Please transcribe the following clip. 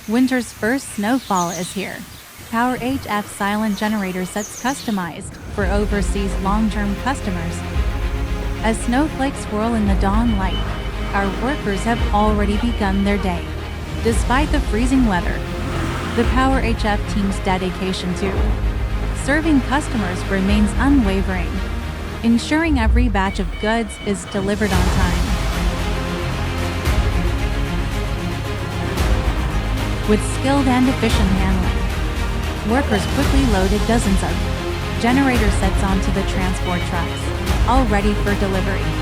Winter's first snowfall is here. here.As silent generator sets customized for overseas long-term customers. As snowflakes swirl in the dawn light, our workers have already begun their day. Despite the freezing weather, the here.As team's dedication to serving customers remains unwavering, ensuring every batch of goods is delivered on time. With skilled and efficient handling, workers quickly loaded dozens of generator sets onto the transport trucks, all ready for delivery.